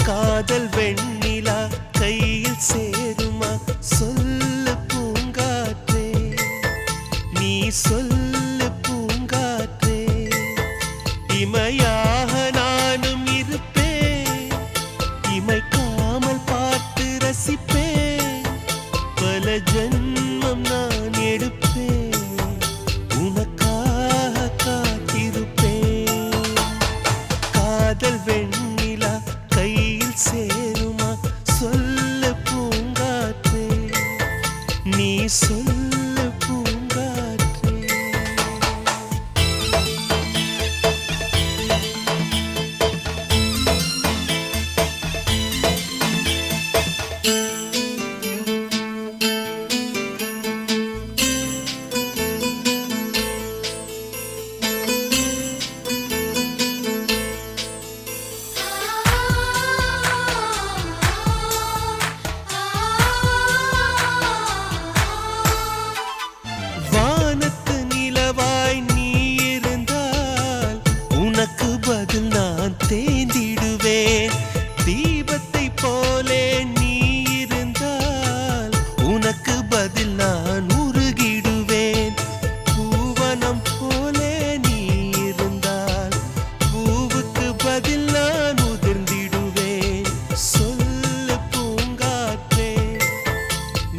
காதல் வெண்ணிலா கையில் சேருமா சொல்லு பூங்காற்றே, நீ சொல்லு பூங்காற்றே. இமையாக நானும் இருப்பேன், இமைக்காமல் பார்த்து ரசிப்பேன். பல ஜன்மம் நான் எடுப்பேன், உனக்காக காத்திருப்பேன். காதல் வெண்ணிலா கையில் சேருமா சொல்லு பூங்காற்றே, நீ சொல்லு பூங்காற்றே. வானத்து நிலவாய் நீ இருந்தால் உனக்கு பதில் நான் தேர்ந்திடுவேன். தீபத்தை போலே நீ இருந்தால் உனக்கு பதில் நான் உருகிடுவேன். பூவனம் போலே நீ இருந்தால் பூவுக்கு பதில் நான் உதிர்ந்திடுவேன். சொல்லு பூங்காற்றே,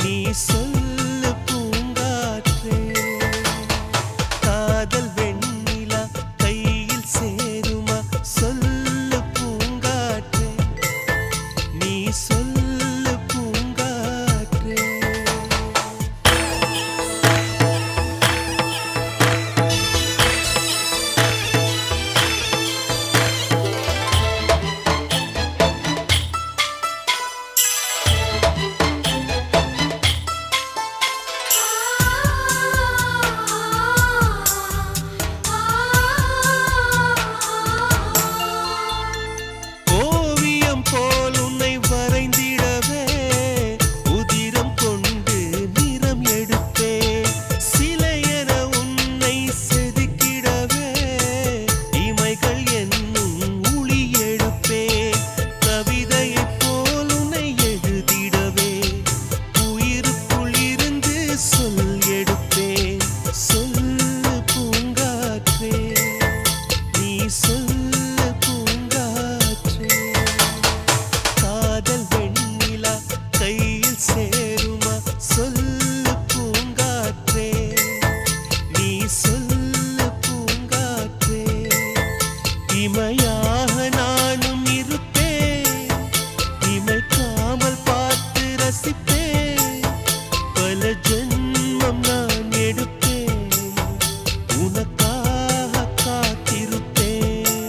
நீ சொல்லு பூங்காற்றே. காதல் வெண்ணிலா கையில் சேருமா சொல்லு பூங்காற்றே, நீ சொல்லு பூங்காற்றே. ஓவியம் போல் உன்னை வரைந்திடவே உதிரம் கொண்டு நிறம் எடுப்பேன். சிலையென உன்னை செதுக்கிடவே இமைகள் என்னும் ஒளி எடுப்பேன். கவிதையைப் போல் உன்னை எழுதிடவே உயிருக்குள் இருந்து சொல் எடுப்பேன். சொல்லு பூங்காற்றே, நீ சொல்லு பூங்காற்றே. காதல் வெண்ணிலா கையில் சேருமா சொல்லு பூங்காற்றே, நீ சொல்லு பூங்காற்றே. இமையாக நானும் இருப்பேன், இமைக்காமல் பார்த்து ரசிப்பேன். பல ஜன்மம் நான் எடுப்பேன், உனக்காக காத்திருப்பேன்.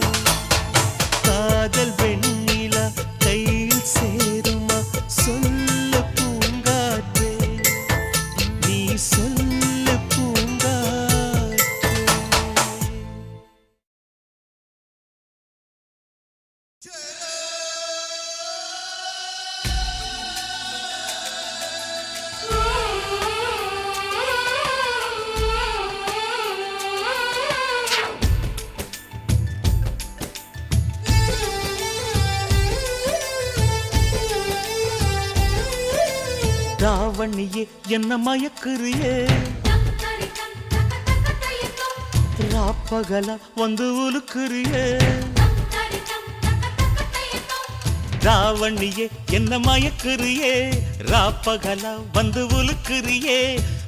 காதல் வெண்ணிலா கையில் சேருமா சொல்லு பூங்காற்றே, நீ சொல்லு பூங்காற்றே. ராவணியே என்ன மயக்குறியே, ராப்பகலா வந்து உலுக்குறியே. ராவணியே என்ன மயக்குறியே, ராப்பகலா வந்து உலுக்குறியே.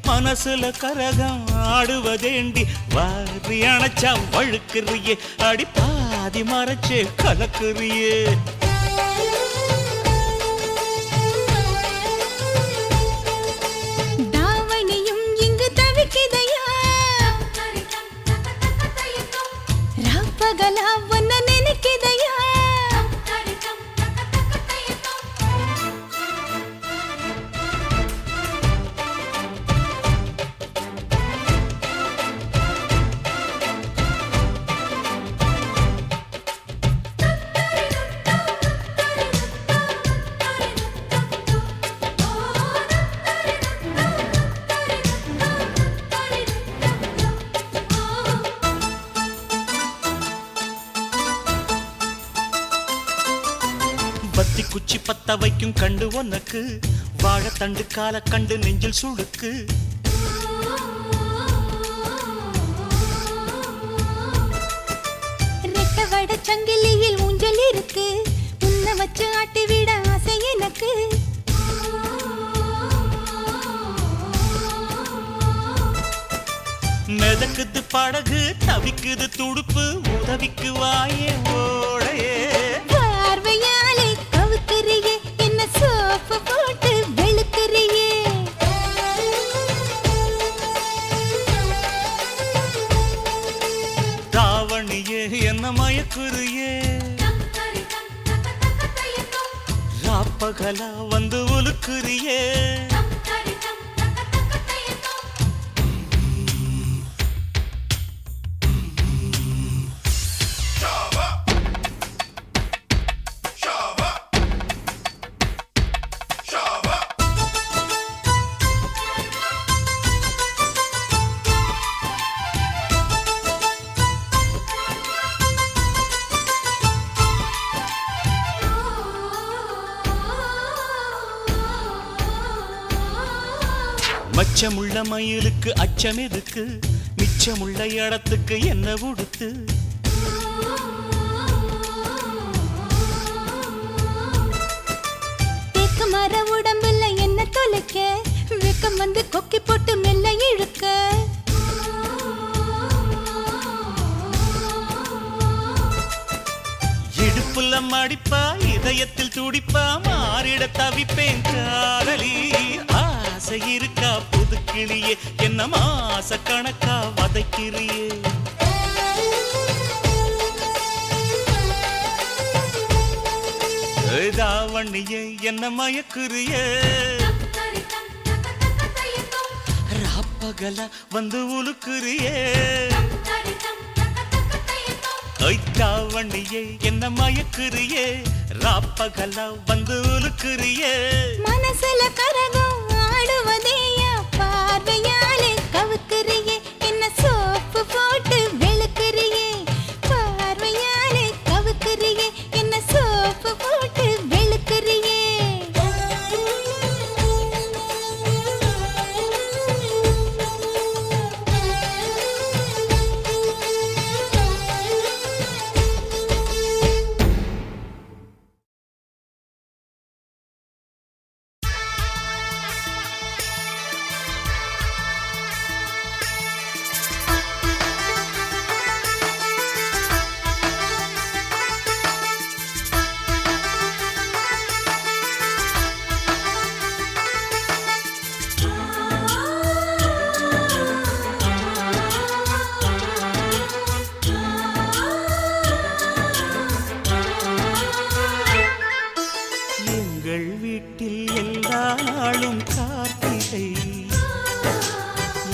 மனசுல கரகம் ஆடுவதேண்டி வாரி அணைச்சா வழுக்குறியே. அடி பாதி மறைச்சே கலக்குறியே. தாவணியும் இங்கு தவிக்குதையா, ராப்பகலா உன்னை நினைக்குதையா. பத்த வைக்கும் கண்டு உனக்கு வாழைத்தண்டு கால கண்டு நெஞ்சில் சுடுக்கு ரெட்டவட சங்கிலியில் ஊஞ்சல் இருக்கு உன்னை வச்சு ஆட்டி விட ஆசை எனக்கு மிதக்குது படகு தவிக்குது துடுப்பு உதவிக்கு வாயே ஓடையே பார்வையாலே கவுக்குறியே என்ன சோப்பு போட்டு வெளுக்குறியே தாவணியே என்ன மயக்குறியே ராப்பகலா வந்து உலுக்குறியே மச்சமுள்ள மயிலுக்கு அச்சம் எதுக்கு மிச்சமுள்ள இடத்துக்கு என்ன உடுத்து தேக்கு மர உடம்புல என்ன தொலைக்க வெக்கம் வந்து கொக்கி போட்டு மெல்ல இழுக்க இடுப்புல மடிப்பா இதயத்தில் துடிப்பா மாறிட தவிப்பேன் காதலி ஆசை இருக்கா புது கிளியே என்ன மாச கணக்கா வதைக்கிறியே தாவணியே என்ன மயக்குறியே ராப்பகலா வந்து உலுக்குறியே தாவணியே என்ன மயக்குறியே ராப்பகலா வந்து உலுக்குறியே மனசுல கரகம் ஆடுவதேயா பார்வையாலே கவுக்குறியே என்ன சோப்பு போட்டு வெளுக்குறியே பார்வையாலே கவுக்குறியே என்ன சோப்பு போட்டு வெளுக்குறியே எங்கள் வீட்டில் எல்லா நாளும் கார்த்திகை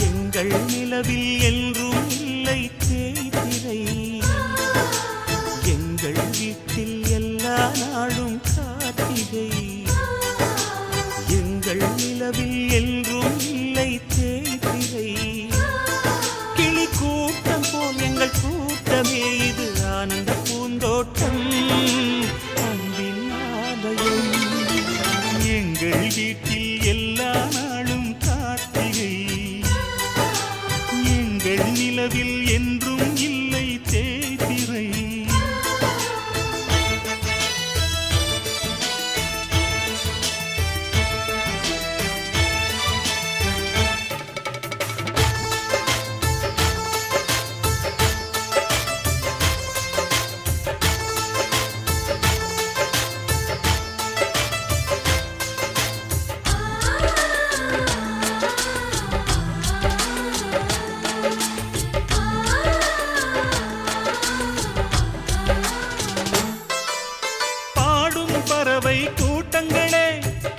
எங்கள் நிலவில் என்றும் இல்லை தேய்திரை எங்கள் வீட்டில் எல்லா நாளும் கார்த்திகை எங்கள் நிலவில் என்றும் இல்லை தேய்திரை கிளி கூட்டம் போல் எங்கள் கூட்டமே இது ஆனந்த பூந்தோட்டம் அன்பின் ஆலயம் எங்கள் வீட்டில் எல்லா நாளும் கார்த்திகை எங்கள் நிலவில் என்றும் இல்லை தேய்திரை பறவை கூட்டங்களே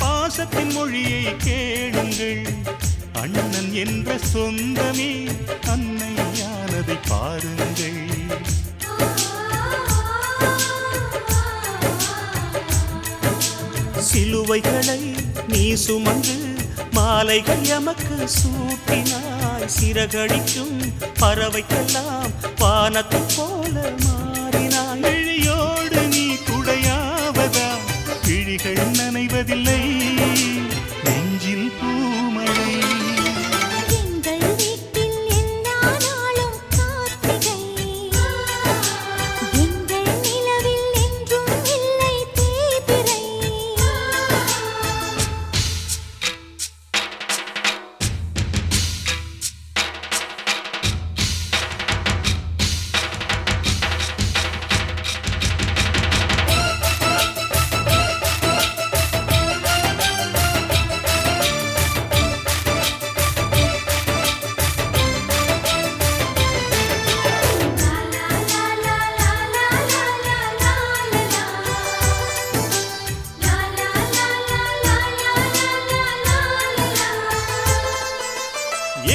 பாசத்தின் மொழியை கேளுங்கள் அண்ணன் என்ற சொந்தமே அன்னையானதை பாருங்கள் சிலுவைகளை நீ சுமந்து மாலைகள் எமக்கு சூட்டினாய் சிறகடிக்கும் பறவைக்கெல்லாம் வானத்தை போல மாறினாய் விழியோடு நீ குடையாவதா விழி விழிகள் நனைவதில்லை நெஞ்சில் பூமழை. எங்கள் வீட்டில் எல்லா நாளும் கார்த்திகை. எங்கள் நிலவில் என்றும் இல்லை தேய்பிறை.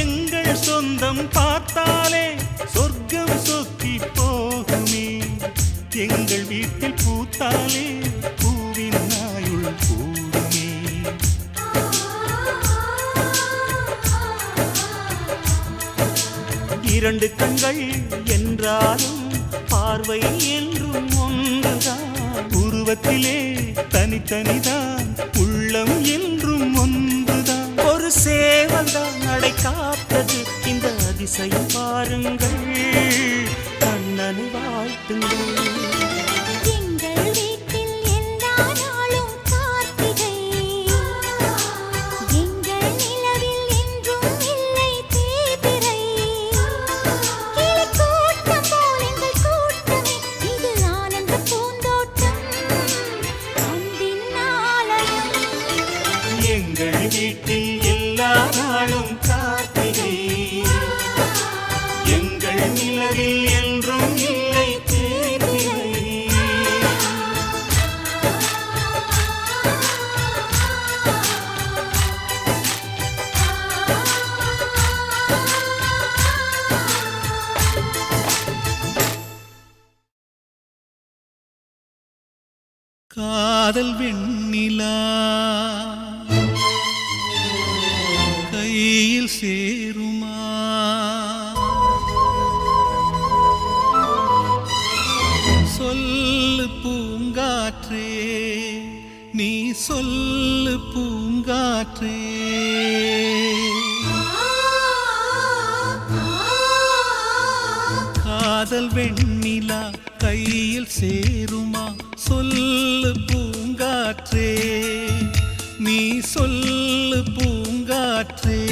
எங்கள் சொந்தம் பார்த்தாலே சொர்க்கம் சொத்தி போகுமே. எங்கள் வீட்டில் பூத்தாலே பூவின் நாயுள் கூடுமே. இரண்டு கண்கள் என்றாலும் பார்வை என்றும் ஒன்றுதான். உருவத்திலே தனித்தனிதான் உள்ளம் என்றும் ஒன்றுதான். ஒரு சேவல்தான் நடை காத்தது இந்த அதிசயம் பாருங்கள். கண்ணனை வாழ்த்துங்கள். எங்கள் வீட்டில் எல்லா நாளும் கார்த்திகை. எங்கள் நிலவில் என்றும் இல்லை தேய்பிறை. கிளிக்கூட்டம் போல் எங்கள் கூட்டமே. இது ஆனந்த பூந்தோட்டம் அன்பின் ஆலயம். எங்கள் வீட்டில் எல்லா நாளும் கார்த்திகை. எங்கள் நிலவில் என்றும் இல்லை தேய்பிறை. காதல் வெண்ணிலா கையில் சேருமா? சொல்லு பூங்காற்றே நீ சொல்லு பூங்காற்றே. காதல் வெண்ணிலா கையில் சேருமா? சொல்லு பூங்காற்றே நீ சொல்லு பூங்காற்றே.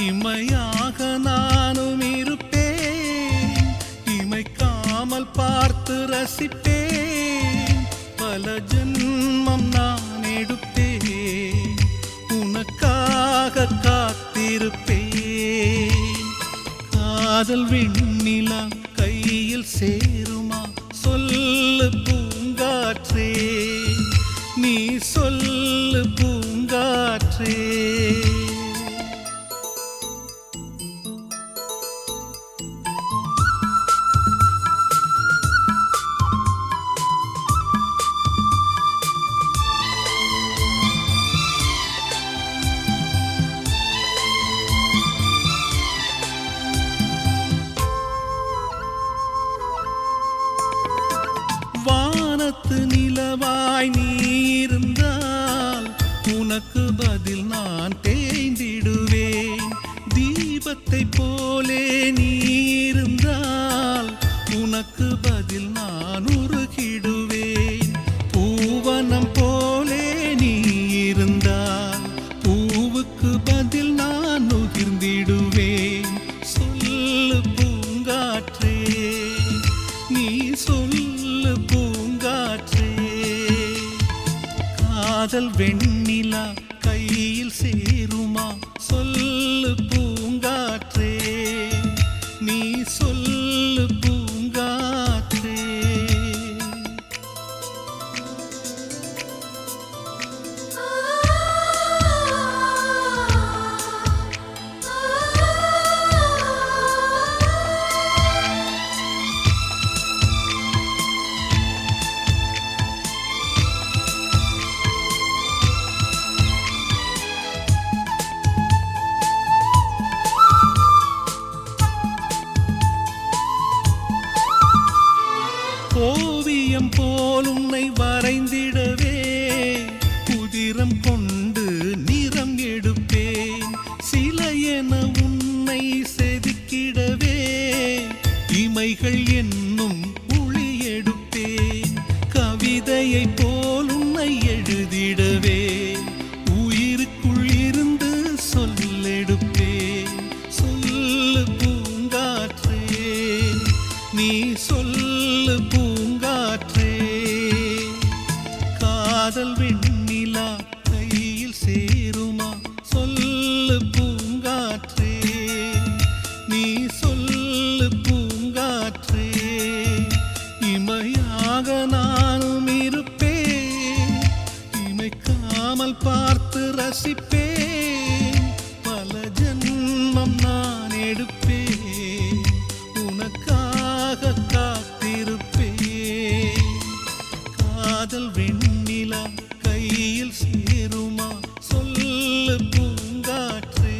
இமையாக நானும் இருப்பேன், இமைக்காமல் பார்த்து ரசிப்பேன். பல ஜென்மம் நான் எடுப்பேன், உனக்காக காத்திருப்பேன். காதல் வெண்ணிலா கையில் சேருமா? சொல்லு பூங்காற்றே நீ சொல்லு பூங்காற்றே. வானத்து நிலவாய் நீருந்தால் உனக்கு பதில் நான் தேய்ந்திடுவேன். தீபத்தை போலே நீருந்தால் உனக்கு பதில் நான் உருகிடுவேன். பூவனம் போலே நீ இருந்தால் பூவுக்கு பதில் நான் நுகிர்ந்திடுவேன். சொல்லு பூங்காற்றே நீ சொல்லு பூங்காற்றே. காதல் வெண்ணிலா கையில் சேருமா? சொல்லு பூங்காற்றே நீ சொல்லு பூங்காற்றே. இமைக்காமல் பார்த்து ரசிப்பேன், பல ஜென்மம் நான் எடுப்பேன், உனக்காக காத்திருப்பேன். காதல் வெண்ணிலா கையில் சேருமா சொல்லு பூங்காற்றே,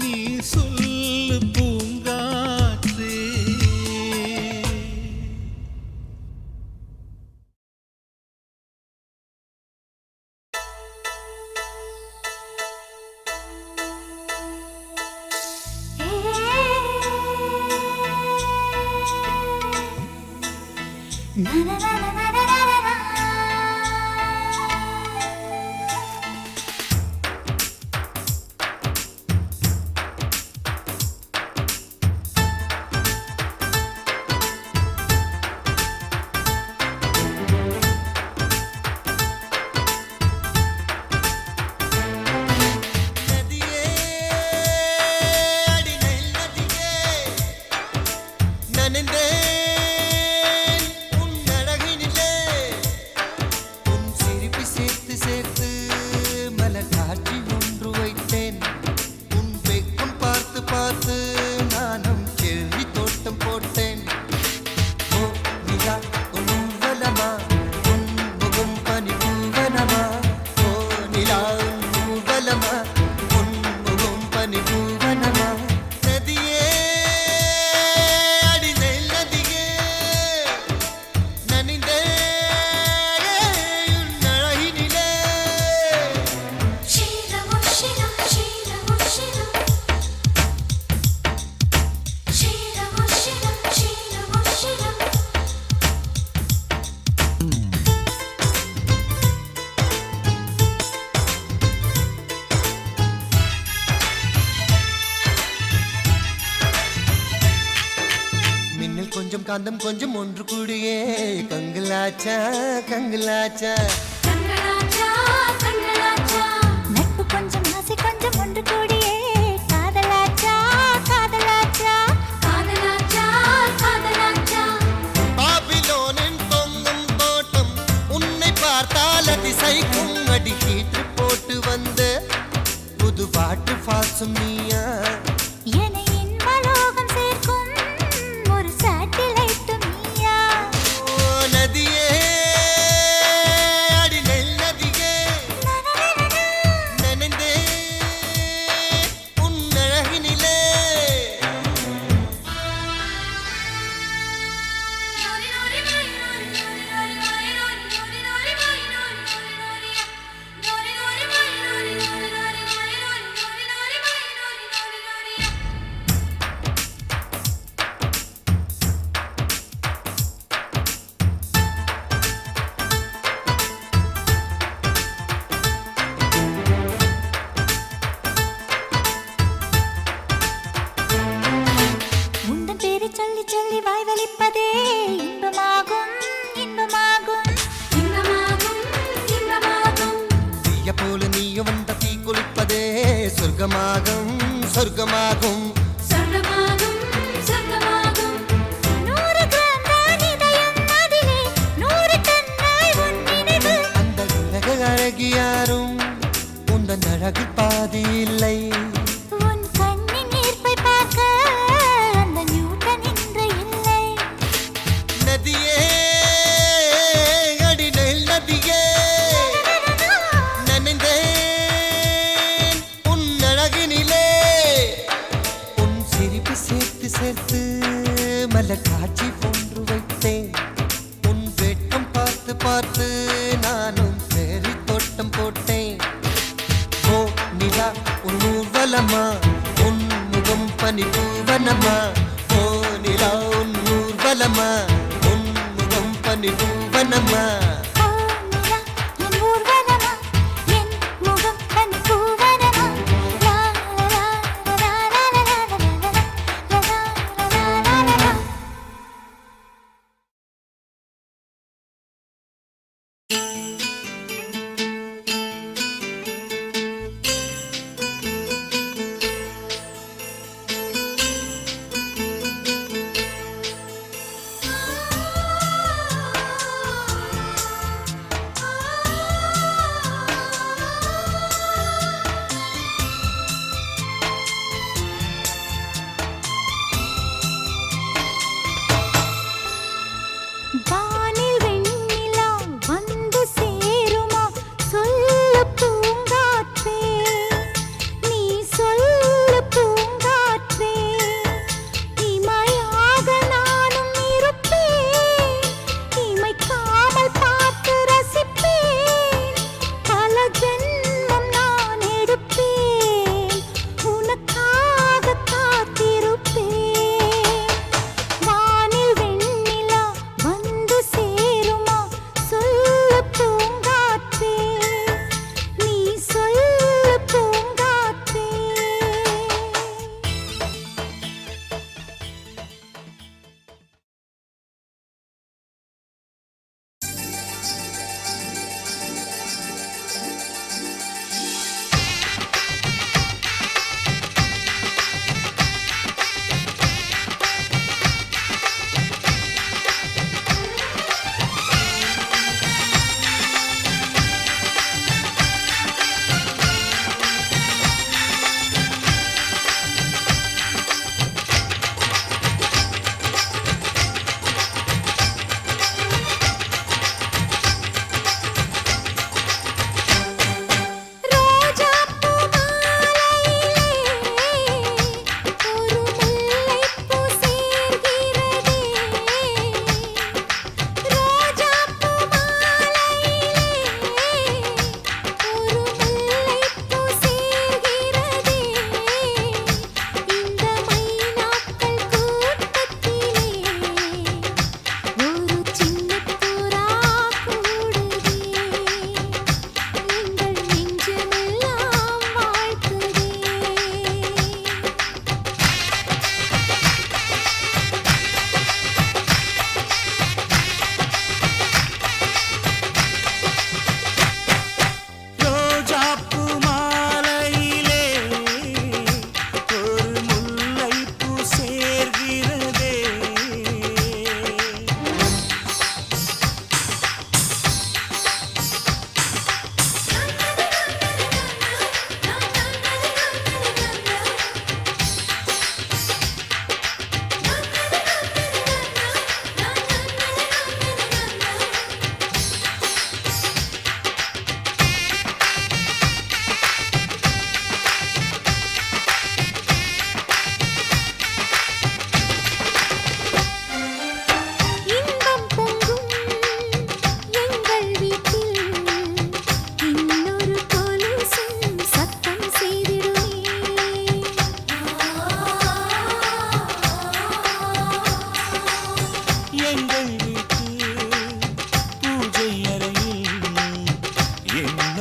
நீ சொல்லு பூங்காற்றே. காந்தம் கொஞ்சம் ஒன்று கூடியே கங்கலாச்சா கங்கலாச்சா நட்பு கொஞ்சம் ஆசை கொஞ்சம் ஒன்று கூடியே காதலாச்சா காதலாச்சா காதலாச்சா காதலாச்சா. பாபிலோனின் பொங்கும் தோட்டம் உன்னை பார்த்தால் அதிசைக்கும், அடி ஹீட்டு போட்டு வந்த புது பாட்டு பாசும் நீயா, சொர்க்கமாகும் சொர்க்கமாகும் சொர்க்கமாகும் சொர்க்கமாகும். 100 கிராம் தான் இதயம், அதிலே 100 டன்னாய் உன் நினைவு. அந்த உலக அழகி யாரும் உந்தன் அழகில் பாதி இல்லை, உன் கண்ணின் ஈர்ப்பை பார்க்க அந்த நியூட்டன் இன்று இல்லை. நதியே அடி நெல் நதியே சேர்த்து மலர் காட்சி போன்று வைத்தேன், உன் வெட்கம் பார்த்து பார்த்து நானும் பேரி தோட்டம் போட்டேன். ஓ நிலா உன் ஊர்வலமா, உன் முகம் பனி பூவனமா, ஓ நிலா உன் ஊர்வலமா, உன் முகம் பனி பூவனமா.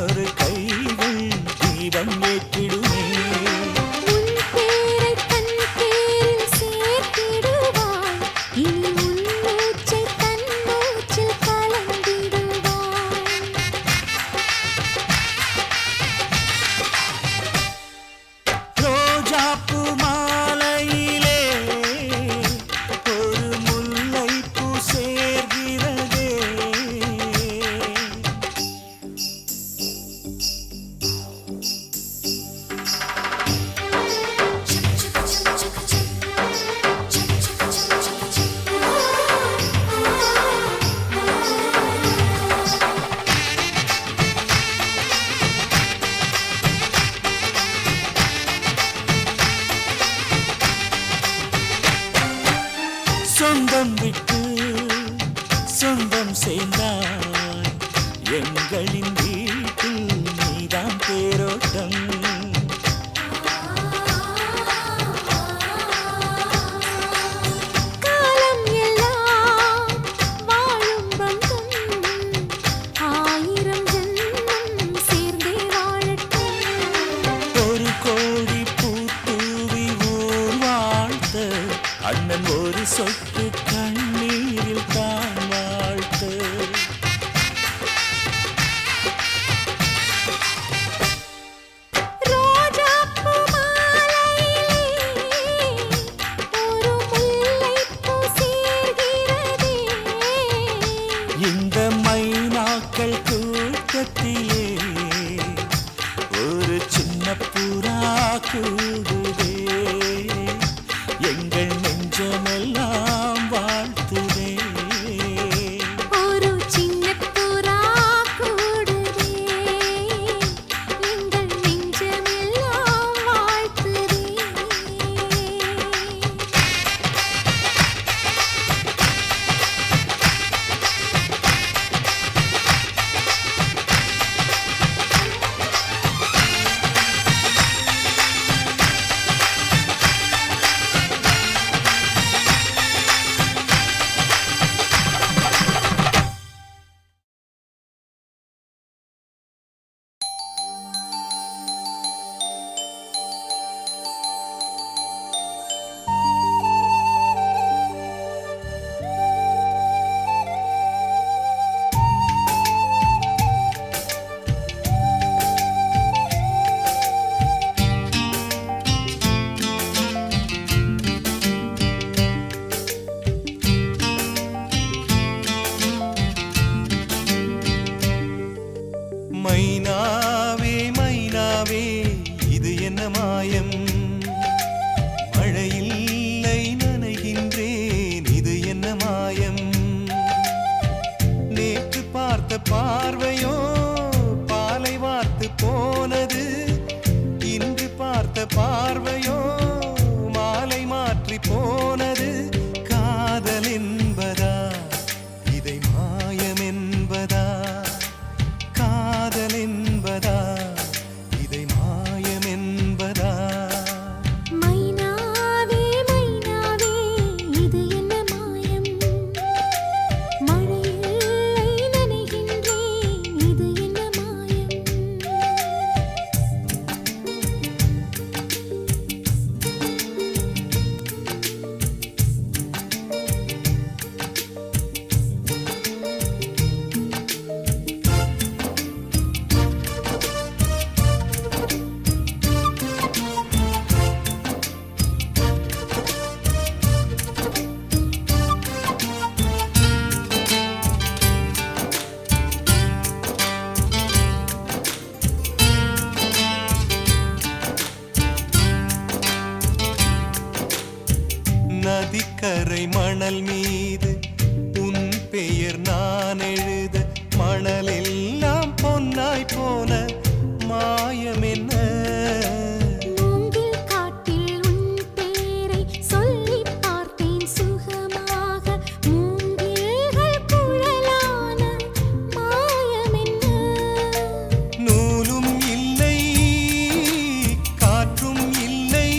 இன்னொரு கைகள் தீபம் ஏற்றிடுமே உன் பேரை தன் பேரில் சேர்த்திடுவாய் இனி உன் மூச்சை தன் மூச்சில் கலந்திடுவாய் ரோஜாப்பூ மாலையிலே ஒரு முல்லைப்பூ சேர்கிறதே சொந்தம் விட்டு சொந்தம் சேர்ந்தாய் எங்களின் வீட்டில் நீதான் தேரோட்டம் காலம் எல்லாம் வாழும் பந்தம் ஆயிரம் ஜென்மம் சேர்ந்தே வாழட்டும் ஒரு கோடி பூத்தூவி ஊர் வாழ்த்த அண்ணன் ஒரு சொட்டு கண்ணீரில் தான் வாழ்த்து ரோஜாப்பூ மாலையிலே ஒரு முல்லைப்பூ சேர்கிறதே இந்த மைனாக்கள் கூட்டத்திலே ஒரு சின்ன புறா கூடுதே எங்கள் நெஞ்சமெல்லாம் வாழ்த்துதே ஒரு சின்ன புறா கூடுதே எங்கள் நெஞ்சமெல்லாம் வாழ்த்துதே மைனாவே மைனாவே இது என்ன மாயம் மழையில்லை நனைகின்றேன் இது என்ன மாயம் நேற்று பார்த்த பார்வையோ பாலை வார்த்து போனது இன்று பார்த்த பார்வையோ மாலை மாற்றி போனது காதல் என்பதா இதை மாயம் என்பதா காதல் என்பதா இதை மாயம் என்பதா மைனாவே மைனாவே இது என்ன மாயம் மழையில்லை நனைகின்றேன் இது என்ன மாயம் நதிக்கரை மணல் மீது உன் பெயர் நான் எழுத மணலெல்லாம் பொன்னாய் போன மாயம் என்ன மூங்கில் காட்டில் உன் பேரை சொல்லிப் பார்த்தேன் சுகமாக மூங்கில்கள் குழலான மாயம் என்ன நூலும் இல்லை காற்றும் இல்லை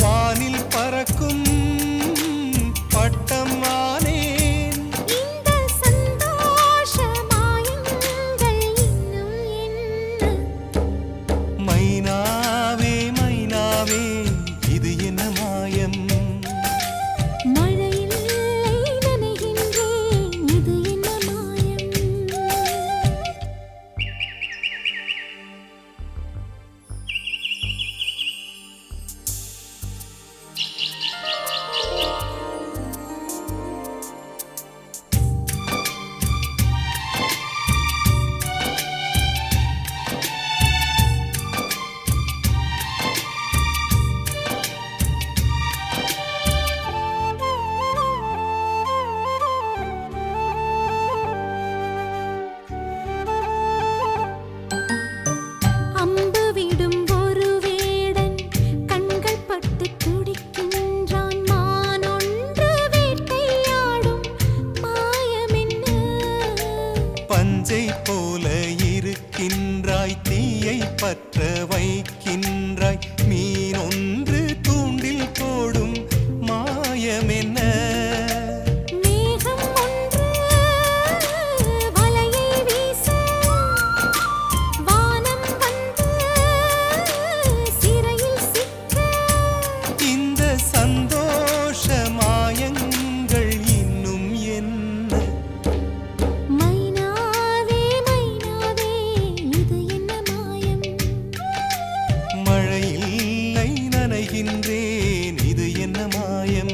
வானில் பறக்கும் பட்டம் ஆனேன் இந்த தீயை பற்ற வைக்கின்றாய் மீன் ஒன்று தூண்டில் போடும் மாயம் என்ன மேகம் ஒன்று வலையை வீச வானம் வந்து சிறையில் சிக்க இந்த சந்தோஷ மாயங்கள் இன்னும் என்ன மைனாவே மைனாவே இது என்ன மாயம் மழையில்லை நனைகின்றேன் இது என்ன மாயம்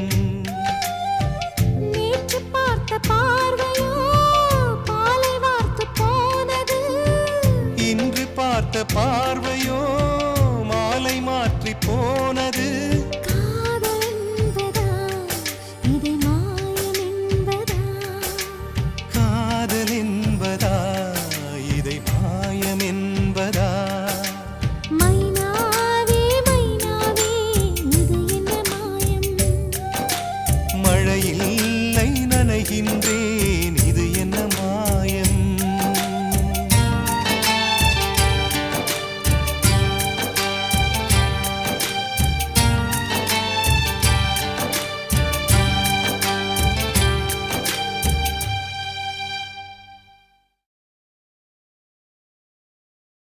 நேற்று பார்த்த பார்வையோ பாலை வார்த்து போனது இன்று பார்த்த பார்வையோ